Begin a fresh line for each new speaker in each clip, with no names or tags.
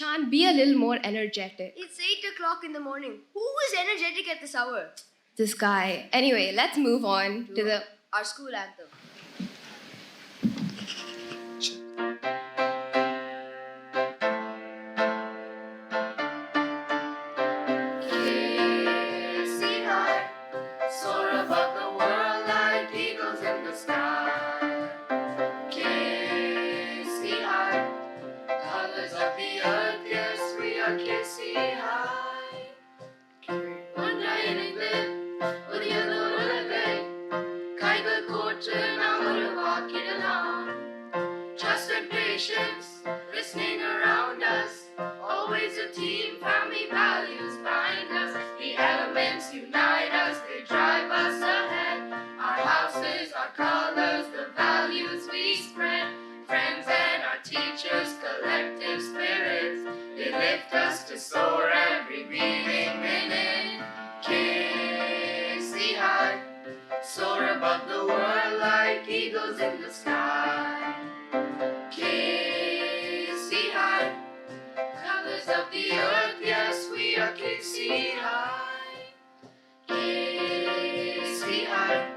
Shan, be a little more energetic.
It's 8 o'clock in the morning. Who is energetic at this hour?
This guy. Anyway, let's move on to
our school anthem.
Soar above the world like eagles in the sky. Casey high, colors of the earth, yes, we are Casey high. One giant igloo, with yellow lullaby, Kaiga quarter, now we're walking along. Trust and patience, listening around us, always a team, family values bind us. The elements unite us, they drive us ahead. Our houses, our colors, the values we spread. Friends and our teachers, collective spirits, they lift us to soar every beating minute. Casey high, soar above the world like eagles in the sky. Casey high, colors of the earth, yes, we are Casey high. Casey high,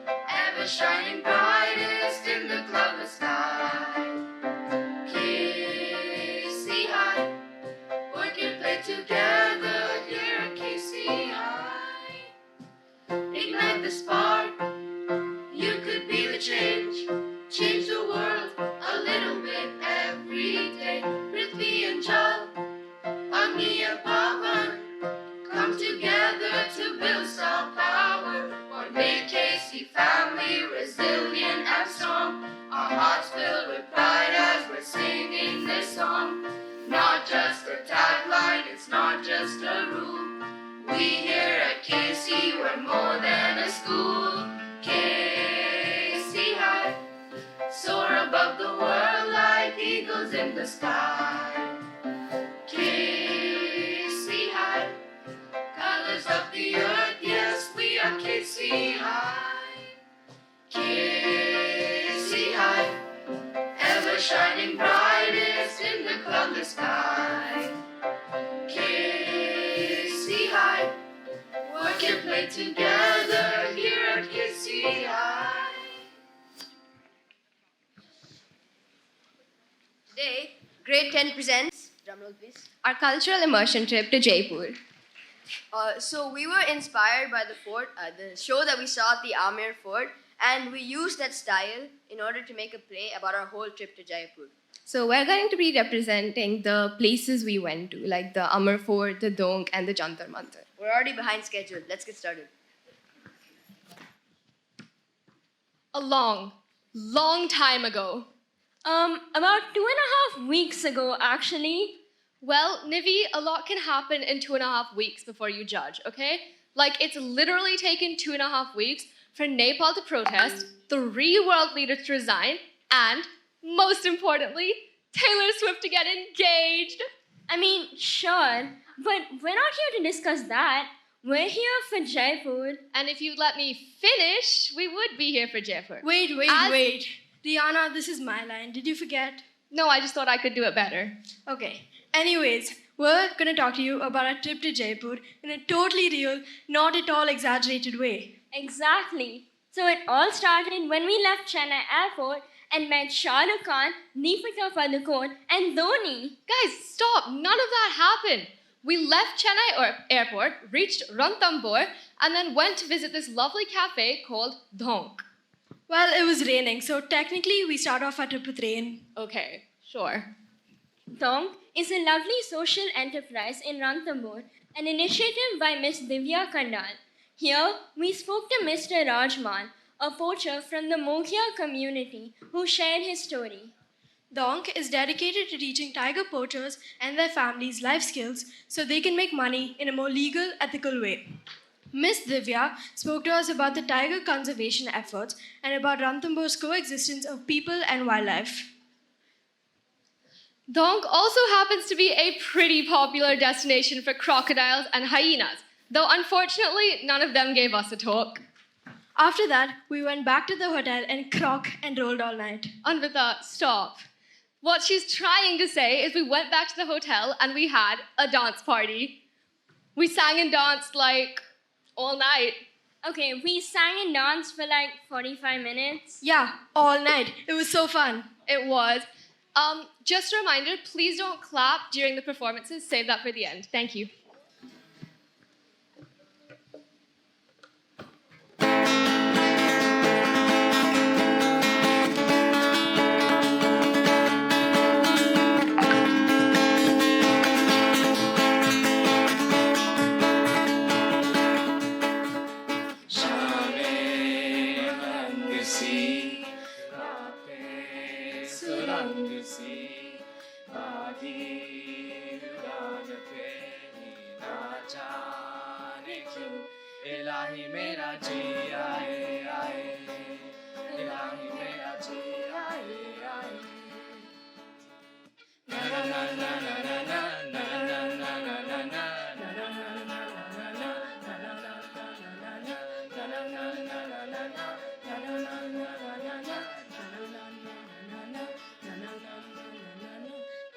ever shining brightest in the cloudless sky. Casey high, work and play together here at Casey high. Ignite the spark, you could be the change, change the world a little bit every day. Prithvi and Jal, Agni and Pavan, come together to build star power. One big Casey family, resilient and strong. Our hearts filled with pride as we're singing this song. Not just a tagline, it's not just a rule. We here at Casey, we're more than a school. Casey high, soar above the world like eagles in the sky. Casey high, colors of the earth, yes, we are Casey high. Casey high, ever shining brightest in the cloudless sky. Casey high, work and play together here at Casey high.
Today, grade 10 presents, drumroll please.
our cultural immersion trip to Jaipur.
So we were inspired by the fort, the show that we saw at the Amir Fort, and we used that style in order to make a play about our whole trip to Jaipur.
So we're going to be representing the places we went to, like the Amar Fort, the Donk, and the Jantar Mantar.
We're already behind schedule. Let's get started.
A long time ago.
About 2.5 weeks ago, actually.
Well, Nivi, a lot can happen in 2.5 weeks before you judge, okay? Like, it's literally taken 2.5 weeks for Nepal to protest, 3 world leaders to resign, and, most importantly, Taylor Swift to get engaged.
I mean, sure, but we're not here to discuss that. We're here for Jaipur.
And if you'd let me finish, we would be here for Jaipur.
Wait. Rihanna, this is my line. Did you forget?
No, I just thought I could do it better.
Okay. Anyways, we're going to talk to you about our trip to Jaipur in a totally real, not at all exaggerated way.
Exactly. So it all started when we left Chennai Airport and met Shah Rukh Khan, Deepika Padukone, and Dhoni.
Guys, stop. None of that happened. We left Chennai Airport, reached Ranthambore, and then went to visit this lovely cafe called Donk.
Well, it was raining, so technically we start off our trip with rain.
Okay, sure.
Donk is a lovely social enterprise in Ranthambore, an initiative by Miss Divya Kandal. Here, we spoke to Mr. Rajman, a poacher from the Moghia community who shared his story.
Donk is dedicated to teaching tiger poachers and their families life skills so they can make money in a more legal, ethical way. Miss Divya spoke to us about the tiger conservation efforts and about Ranthambore's coexistence of people and wildlife.
Donk also happens to be a pretty popular destination for crocodiles and hyenas, though unfortunately none of them gave us a talk.
After that, we went back to the hotel and croc and rolled all night.
Anvita, stop. What she's trying to say is we went back to the hotel and we had a dance party. We sang and danced like all night.
Okay, we sang and danced for like 45 minutes.
Yeah, all night. It was so fun.
It was. Just a reminder, please don't clap during the performances. Save that for the end. Thank you.
इलाही मेरा जी आए आए इलाही मेरा जी आए आए na na na na na na na na na na na na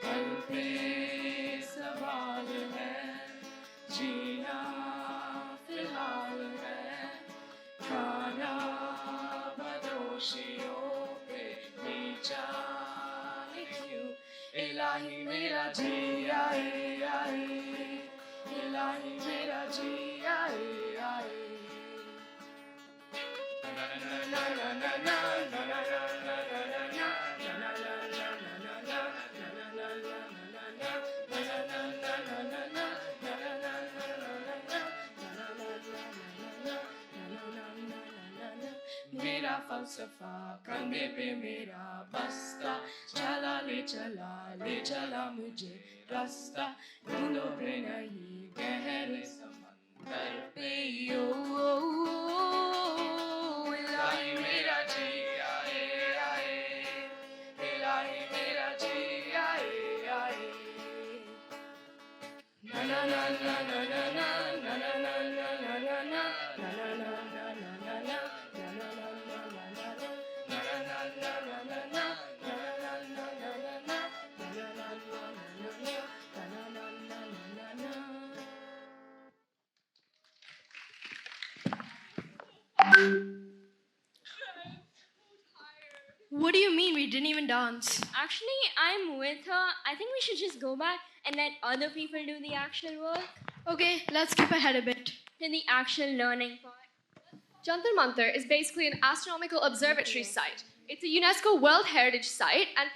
कल पे सवाल है जीना फिलहाल है खाना बदोशियों पे नीचा क्यों इलाही मेरा जी आए आए इलाही मेरा जी आए आए मेरा फलसफा कंधे पे मेरा बस्ता ले चला मुझे रास्ता ढूंढोगे नहीं गहरे समंदर पे यो इलाही मेरा जी आए आए इलाही मेरा जी आए आए na na na na na na na na na na na na na
What do you mean we didn't even dance?
Actually, I'm with her. I think we should just go back and let other people do the actual work.
Okay, let's skip ahead a bit.
To the actual learning part.
Jantar Mantar is basically an astronomical observatory site. It's a UNESCO World Heritage Site and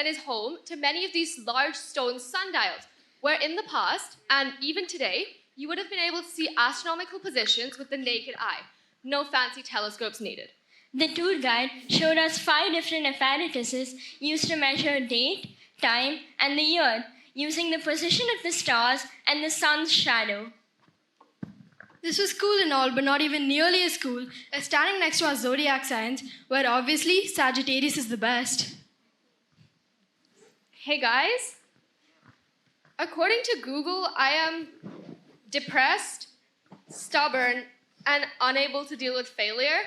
is home to many of these large stone sundials, where in the past, and even today, you would have been able to see astronomical positions with the naked eye. No fancy telescopes needed.
The tour guide showed us 5 different apparatuses used to measure date, time, and the year, using the position of the stars and the sun's shadow.
This was cool and all, but not even nearly as cool as standing next to our zodiac signs, where obviously Sagittarius is the best.
Hey guys, according to Google, I am depressed, stubborn, and unable to deal with failure.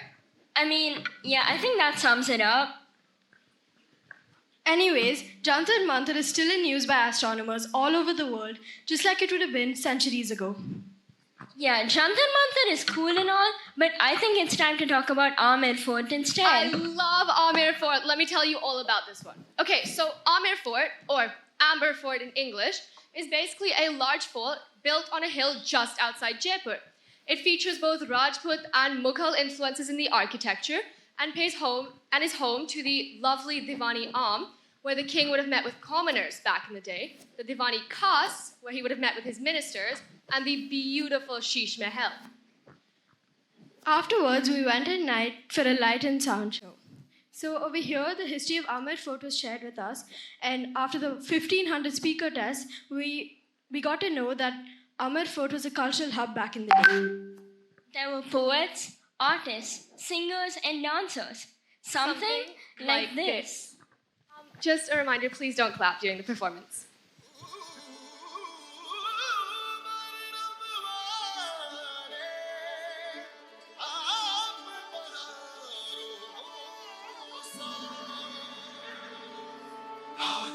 I mean, yeah, I think that sums it up.
Anyways, Jantar Mantar is still in use by astronomers all over the world, just like it would have been centuries ago.
Yeah, Jantar Mantar is cool and all, but I think it's time to talk about Amir Fort instead.
I love Amir Fort. Let me tell you all about this one. Okay, so Amir Fort, or Amber Fort in English, is basically a large fort built on a hill just outside Jaipur. It features both Rajput and Mughal influences in the architecture and is home to the lovely Divani Am, where the king would have met with commoners back in the day, the Divani Khas, where he would have met with his ministers, and the beautiful Sheesh Mahal.
Afterwards, we went at night for a light and sound show. So over here, the history of Amir Fort was shared with us, and after the 1500 speaker test, we got to know that Amir Fort was a cultural hub back in the day.
There were poets, artists, singers, and dancers. Something like this.
Just a reminder, please don't clap during the performance.
How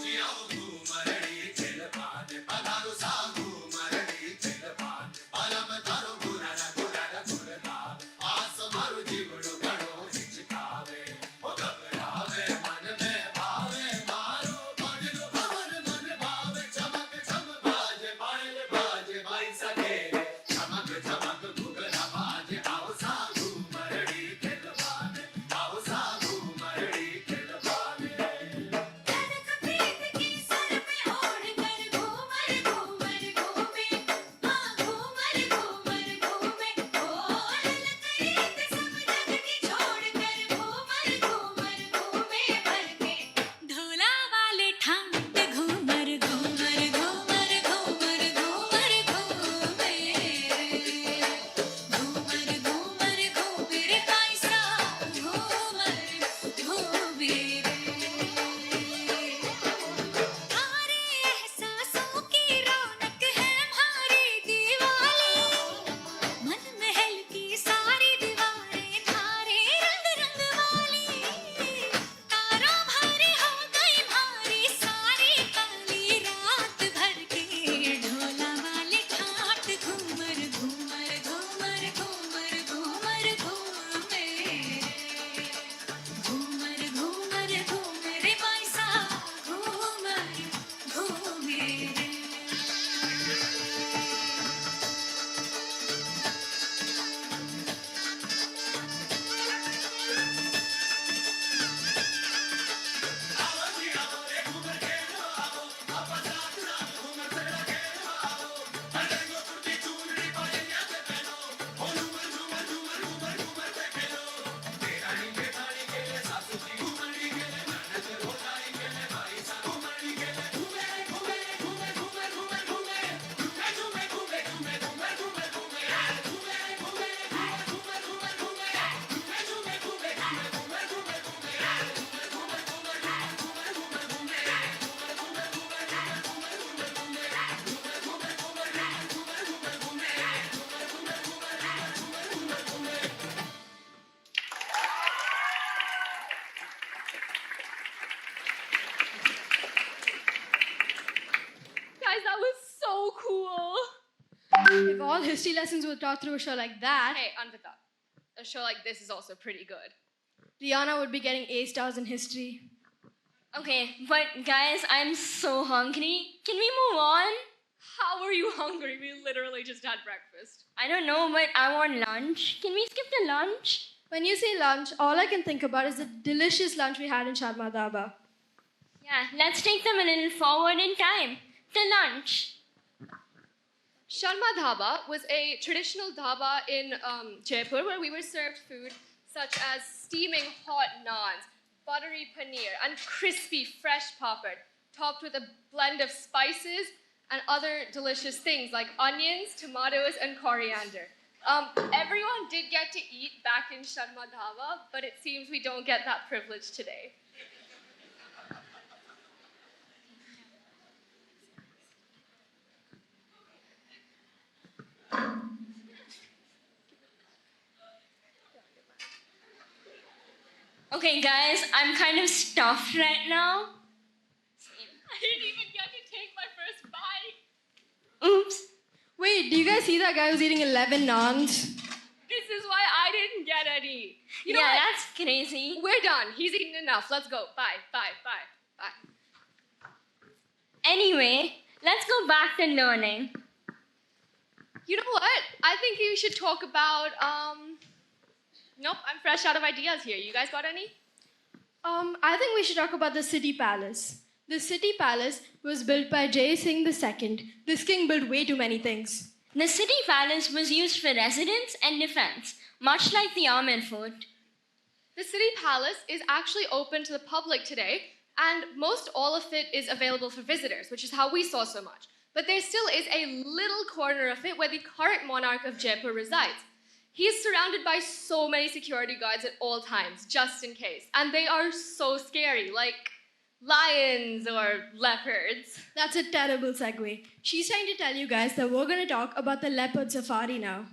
so cool.
If all history lessons were taught through a show like that,
Hey, Anvita, a show like this is also pretty good.
Rihanna would be getting A stars in history.
Okay, but guys, I'm so hungry. Can we move on?
How are you hungry? We literally just had breakfast.
I don't know, but I want lunch. Can we skip to lunch?
When you say lunch, all I can think about is the delicious lunch we had in Sharma Dhaba.
Yeah, let's take them a little forward in time. To lunch.
Sharma Dhaba was a traditional dhaba in Jaipur where we were served food such as steaming hot naans, buttery paneer, and crispy fresh papad, topped with a blend of spices and other delicious things like onions, tomatoes, and coriander. Everyone did get to eat back in Sharma Dhaba, but it seems we don't get that privilege today.
Okay, guys, I'm kind of stuffed right now.
I didn't even get to take my first bite.
Oops.
Wait, do you guys see that guy who's eating 11 naans?
This is why I didn't get any. You know
Yeah,
what?
that's crazy.
We're done. He's eaten enough. Let's go. Bye, bye, bye, bye.
Anyway, let's go back to learning.
You know what? I think you should talk about, nope, I'm fresh out of ideas here. You guys got any?
I think we should talk about the city palace. The city palace was built by Jai Singh II. This king built way too many things.
The city palace was used for residence and defense, much like the Amir fort.
The city palace is actually open to the public today, and most all of it is available for visitors, which is how we saw so much. But there still is a little corner of it where the current monarch of Jaipur resides. He is surrounded by so many security guards at all times, just in case. And they are so scary, like lions or leopards.
That's a terrible segue. She's trying to tell you guys that we're going to talk about the leopard safari now.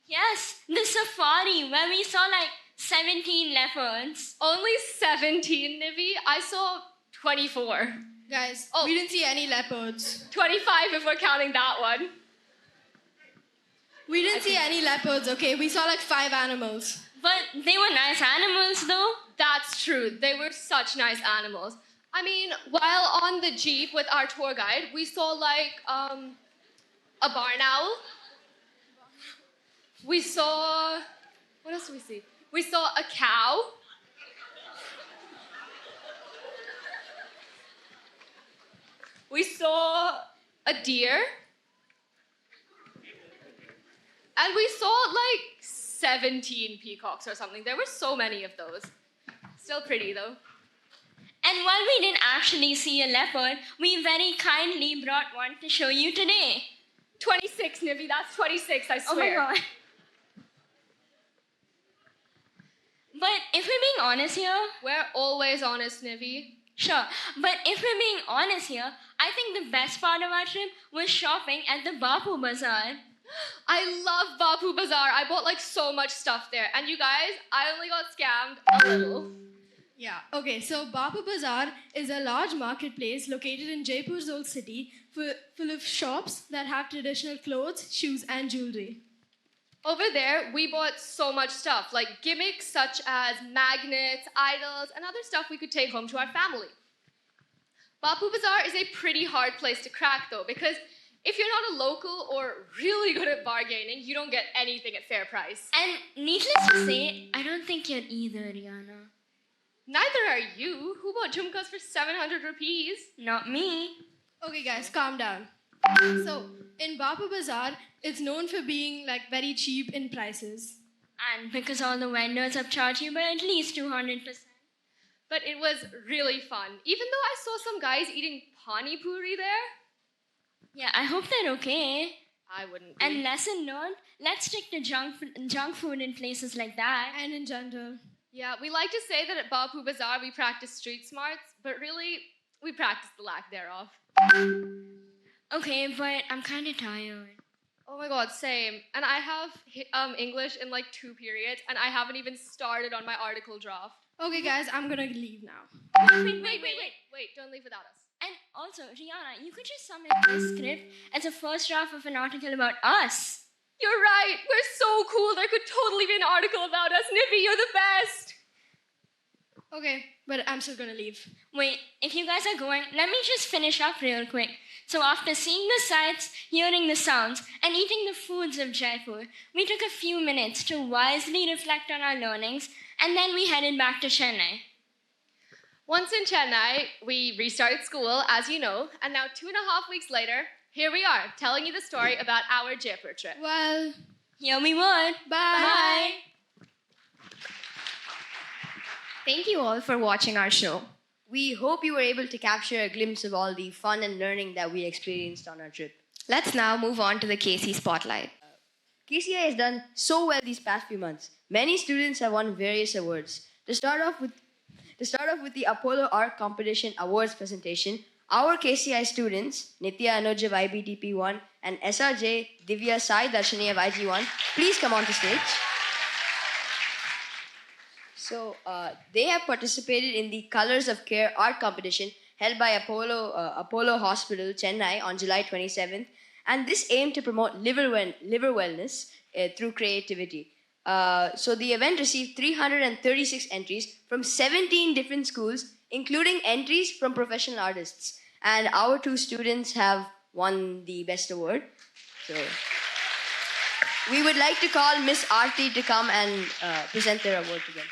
Yes, the safari where we saw like 17 leopards.
Only 17, Nivi. I saw 24.
Guys,
Oh.
we didn't see any leopards.
25 if we're counting that one.
We didn't see any leopards, okay? We saw like 5 animals.
But they were nice animals though.
That's true. They were such nice animals. I mean, while on the Jeep with our tour guide, we saw like a barn owl. We saw, what else did we see? We saw a cow. We saw a deer. And we saw like 17 peacocks or something. There were so many of those. Still pretty though.
And while we didn't actually see a leopard, we very kindly brought one to show you today.
26, Nivi, that's 26, I
Oh my
swear.
god. But if we're being honest here,
We're always honest, Nivi.
sure, but if we're being honest here, I think the best part of our trip was shopping at the Bapu Bazaar.
I love Bapu Bazaar. I bought like so much stuff there. And you guys, I only got scammed a little.
Yeah, okay, so Bapu Bazaar is a large marketplace located in Jaipur's old city full of shops that have traditional clothes, shoes, and jewelry.
Over there, we bought so much stuff, like gimmicks such as magnets, idols, and other stuff we could take home to our family. Bapu Bazaar is a pretty hard place to crack though, because if you're not a local or really good at bargaining, you don't get anything at fair price.
And needless to say, I don't think you're either, Rihanna.
Neither are you. Who bought jhumkas for 700 rupees?
Not me.
Okay, guys, calm down. So, in Bapu Bazaar, it's known for being like very cheap in prices.
And because all the vendors have charged you by at least 200%.
But it was really fun. Even though I saw some guys eating pani puri there,
Yeah, I hope they're okay.
I wouldn't be.
And lesson learned, let's stick to junk food in places like that.
And in general.
Yeah, we like to say that at Bapu Bazaar we practice street smarts, but really, we practice the lack thereof.
Okay, but I'm kind of tired.
Oh my god, same. And I have English in like 2 periods, and I haven't even started on my article draft.
Okay, guys, I'm gonna leave now.
Wait, don't leave without us.
And Also, Rihanna, you could just submit this script as a first draft of an article about us.
You're right. We're so cool. There could totally be an article about us. Nivi, you're the best.
Okay, but I'm still gonna leave.
Wait, if you guys are going, let me just finish up real quick. So after seeing the sights, hearing the sounds, and eating the foods of Jaipur, we took a few minutes to wisely reflect on our learnings, and then we headed back to Chennai.
Once in Chennai, we restarted school, as you know, and now 2.5 weeks later, here we are, telling you the story about our Jaipur trip.
Well,
Here we would.
bye.
Thank you all for watching our show.
We hope you were able to capture a glimpse of all the fun and learning that we experienced on our trip.
Let's now move on to the KC Spotlight.
KCI has done so well these past few months. Many students have won various awards. To start off with the Apollo Art Competition Awards presentation, our KCI students, Nitya Anuj of IBTP1 and SRJ Divya Sai Darshani of IG1, please come on to stage. So, they have participated in the Colors of Care art competition held by Apollo Hospital, Chennai on July 27th. And this aimed to promote liver wellness through creativity. So the event received 336 entries from 17 different schools, including entries from professional artists. And our two students have won the best award. So we would like to call Miss Aarti to come and present their award to them.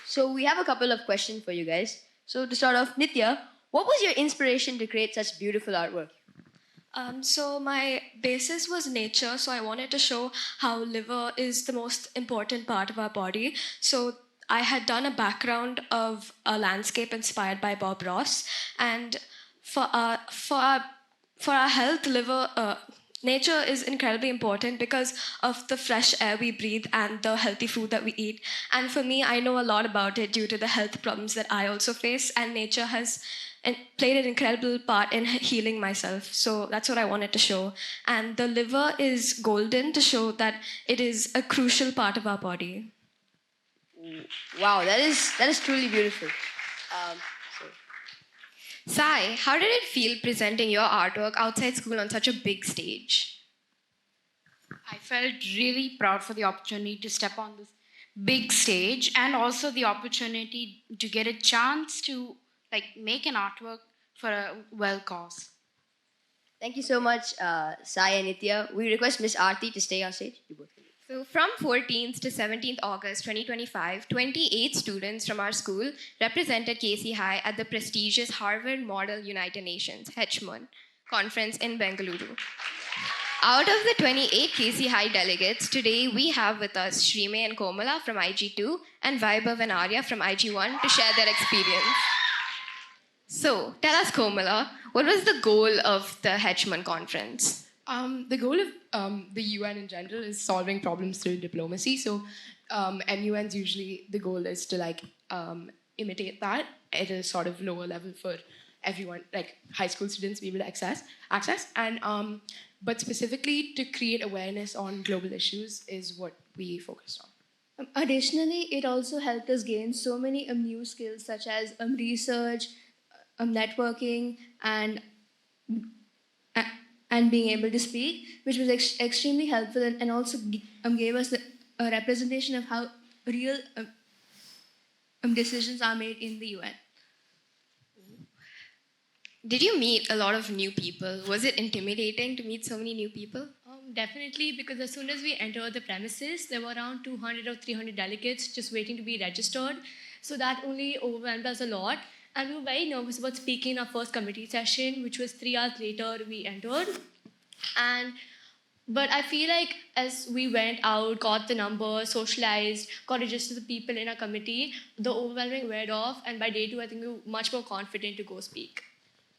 So we have a couple of questions for you guys. So to start off, Nitya, what was your inspiration to create such beautiful artwork?
So my basis was nature, so I wanted to show how liver is the most important part of our body. So I had done a background of a landscape inspired by Bob Ross, and for our health, nature is incredibly important because of the fresh air we breathe and the healthy food that we eat. And for me, I know a lot about it due to the health problems that I also face, and nature has played an incredible part in healing myself. So that's what I wanted to show. And the liver is golden to show that it is a crucial part of our body.
Wow, that is truly beautiful.
Sai, how did it feel presenting your artwork outside school on such a big stage?
I felt really proud for the opportunity to step on this big stage and also the opportunity to get a chance to make an artwork for a well cause.
Thank you so much, Sai and Nitya. We request Miss Aarti to stay on stage. You both.
So from 14th to 17th August 2025, 28 students from our school represented KC High at the prestigious Harvard Model United Nations HMUN conference in Bengaluru. Out of the 28 KC High delegates, today we have with us Shrime and Komala from IG2 and Vaibhav and Arya from IG1 to share their experience. So, tell us, Komala, what was the goal of the HMUN conference?
The goal of the UN in general is solving problems through diplomacy. So, MUN's usually the goal is to imitate that at a sort of lower level for everyone, like high school students, be able to access. And but specifically to create awareness on global issues is what we focused on.
Additionally, it also helped us gain so many new skills such as research, networking, and being able to speak, which was extremely helpful and also gave us a representation of how real decisions are made in the UN.
Did you meet a lot of new people? Was it intimidating to meet so many new people?
Definitely, because as soon as we entered the premises, there were around 200 or 300 delegates just waiting to be registered. So that only overwhelmed us a lot. And we were very nervous about speaking in our first committee session, which was 3 hours later we entered. But I feel like as we went out, got the number, socialized, got registered the people in our committee, the overwhelming weared off. And by day 2, I think we were much more confident to go speak.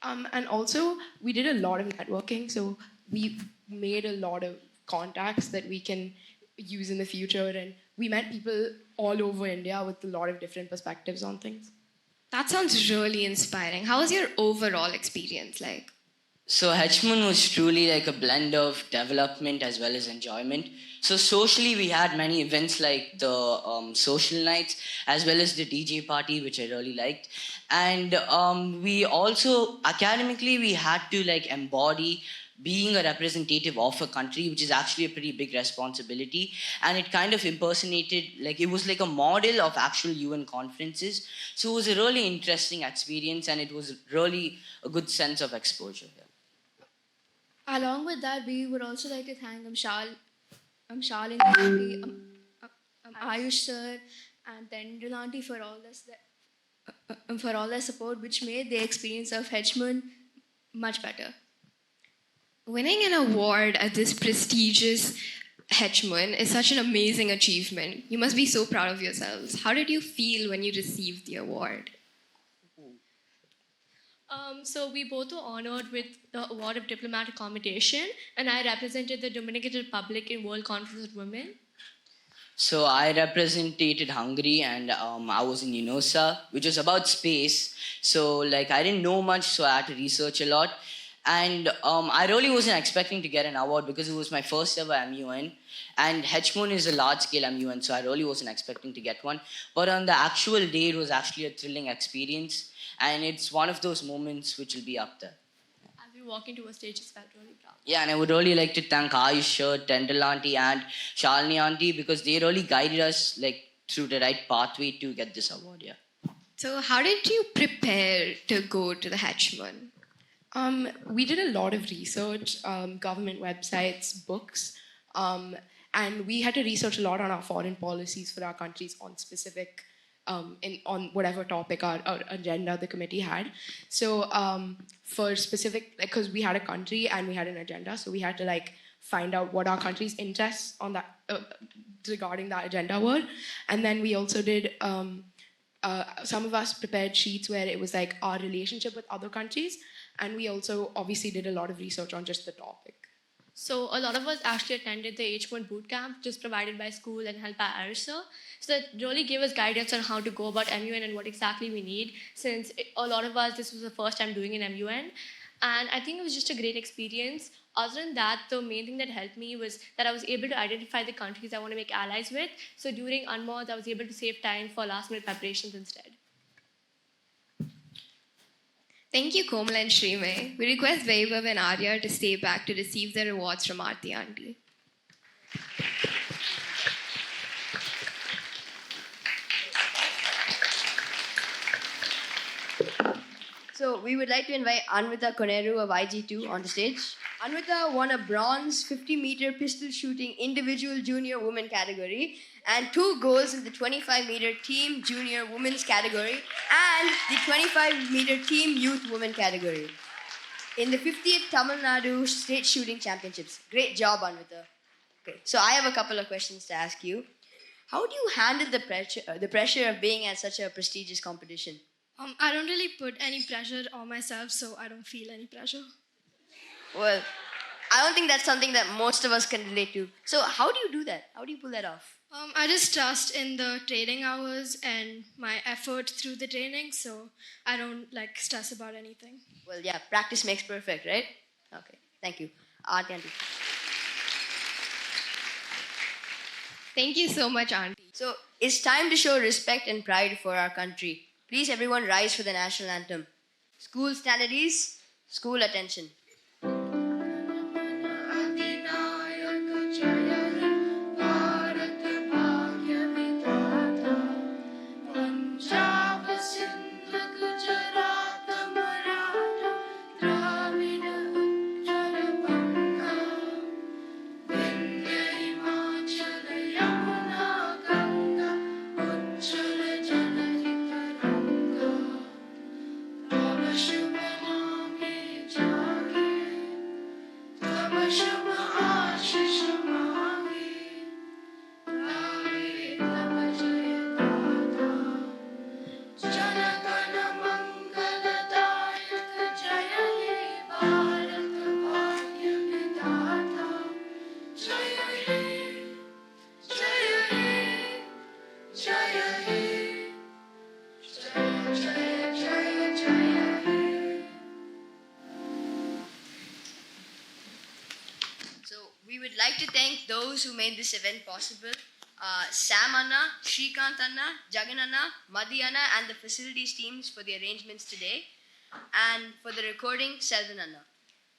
And also, we did a lot of networking. So we made a lot of contacts that we can use in the future. And we met people all over India with a lot of different perspectives on things.
That sounds really inspiring. How was your overall experience like?
So Hedgemon was truly like a blend of development as well as enjoyment. So socially, we had many events like the social nights as well as the DJ party, which I really liked. And we also academically we had to like embody being a representative of a country, which is actually a pretty big responsibility. And it kind of impersonated, like it was like a model of actual UN conferences. So it was a really interesting experience, and it was really a good sense of exposure.
Along with that, we would also like to thank Shalini auntie, Ayush sir, and Tendril auntie for all their support, which made the experience of Hedgemon much better.
Winning an award at this prestigious Hedgemon is such an amazing achievement. You must be so proud of yourselves. How did you feel when you received the award?
So we both were honored with the award of diplomatic commendation, and I represented the Dominican Republic in World Conference of Women.
So I represented Hungary, and I was in UNOSA, which was about space. So like I didn't know much, so I had to research a lot. And I really wasn't expecting to get an award because it was my first ever MUN. And Hedgemon is a large scale MUN, so I really wasn't expecting to get one. But on the actual day, it was actually a thrilling experience. And it's one of those moments which will be up there.
As we walk into a stage, it's felt really proud.
Yeah, and I would really like to thank Ayush, Tendal auntie, and Shalini auntie because they really guided us like through the right pathway to get this award. Yeah.
So, how did you prepare to go to the Hedgemon?
We did a lot of research, government websites, books, and we had to research a lot on our foreign policies for our countries on specific, on whatever topic our agenda the committee had. So for specific, because we had a country and we had an agenda, so we had to like find out what our country's interests on that regarding that agenda were, and then we also did. Some of us prepared sheets where it was like our relationship with other countries, and we also obviously did a lot of research on just the topic.
So a lot of us actually attended the H1 boot camp just provided by school and held by ARSA. So that really gave us guidance on how to go about MUN and what exactly we need, since a lot of us, this was the first time doing an MUN. And I think it was just a great experience. Other than that, the main thing that helped me was that I was able to identify the countries I want to make allies with. So during UNMOD, I was able to save time for last-minute preparations instead.
Thank you, Komal and Shrime. We request Vaibhav and Arya to stay back to receive the rewards from Aarti Auntie.
So we would like to invite Anvita Koneru of IG2 on the stage. Anvita won a bronze 50-meter pistol shooting individual junior women category and 2 goals in the 25-meter team junior women's category and the 25-meter team youth women category in the 50th Tamil Nadu State Shooting Championships. Great job, Anvita. Okay, so I have a couple of questions to ask you. How do you handle the pressure of being at such a prestigious competition?
I don't really put any pressure on myself, so I don't feel any pressure.
Well, I don't think that's something that most of us can relate to. So how do you do that? How do you pull that off?
I just trust in the training hours and my effort through the training, so I don't like stress about anything.
Well, yeah, practice makes perfect, right? Okay, thank you. Aarti Auntie.
Thank you so much, Auntie.
So it's time to show respect and pride for our country. Please, everyone, rise for the national anthem. School stand at ease. School attention. like to thank those who made this event possible. Sam Anna, Shrikant Anna, Jagan Anna, Madhi Anna, and the facilities teams for the arrangements today. And for the recording, Selvan Anna.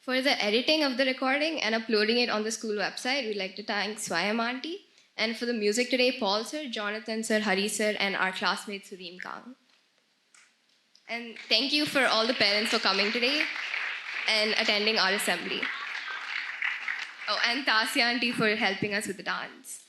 For the editing of the recording and uploading it on the school website, we'd like to thank Swayam Auntie. And for the music today, Paul Sir, Jonathan Sir, Hari Sir, and our classmate Sureem Kang. And thank you for all the parents for coming today and attending our assembly. Oh, and Tasya Auntie for helping us with the dance.